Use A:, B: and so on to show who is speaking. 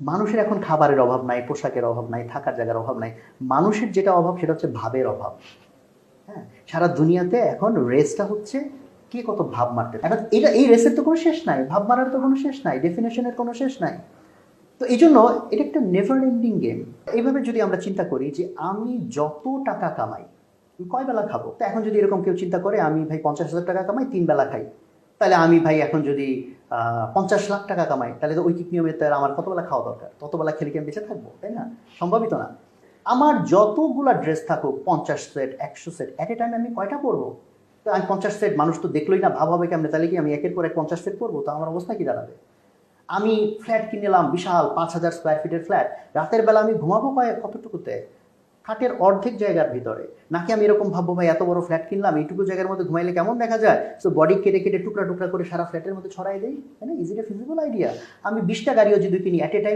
A: মানুষের এখন খাবারের অভাব নাই, পোশাকের অভাব নাই, থাকার জায়গার অভাব নাই। মানুষের যেটা অভাব সেটা হচ্ছে ভাবের অভাব। হ্যাঁ, সারা দুনিয়াতে এখন রেসটা হচ্ছে কে কত ভাব মারতে। এখন এই রেসের তো কোনো শেষ নাই, ভাব মারার তো কোনো শেষ নাই, ডেফিনেশনের কোনো শেষ নাই। তো এই জন্য এটা একটা নেভার এন্ডিং গেম। এইভাবে যদি আমরা চিন্তা করি যে আমি যত টাকা কামাই, আমি কয় বেলা খাবো? তো এখন যদি এরকম কেউ চিন্তা করে আমি ভাই 50,000 টাকা কামাই, 3 বেলা খাই, তাহলে আমি ভাই এখন যদি 50 লাখ টাকা কামাই, তাহলে তো ঐকিক নিয়মে তার আমার কতবেলা খাওয়া দরকার? ততবেলা খেলে কি আমি বেঁচে থাকবো? তাই না? সম্ভবই তো না। আমার যতগুলা ড্রেস থাকুক, 50 সেট, 100 সেট, এট এ টাইম আমি কয়টা পরবো? তো আমি 50 সেট, মানুষ তো দেখলোই না ভাব হবে কেমনে, তাহলে কি আমি একের পর এক 50 সেট পরবো? তো আমার অবস্থা কি দাঁড়াবে? আমি ফ্ল্যাট কিনে নিলাম, বিশাল 5,000 স্কোয়ার ফিটের ফ্ল্যাট। রাতের বেলা আমি ঘুমাবো কতটুকুতে? খাটের অর্ধেক জায়গার ভিতরে। নাকি আমি এরকম ভাববো ভাই এত বড় ফ্ল্যাট কিনলাম, এইটুকু জায়গার মধ্যে ঘুমাইলে কেমন দেখা যায়, তো বডি কেটে কেটে টুকরা টুকরা করে সারা ফ্ল্যাটের মধ্যে ছড়াই দেই। তাই না? Is it A feasible idea? আমি 20টা গাড়িও যদি কিনি, এট এ টাইম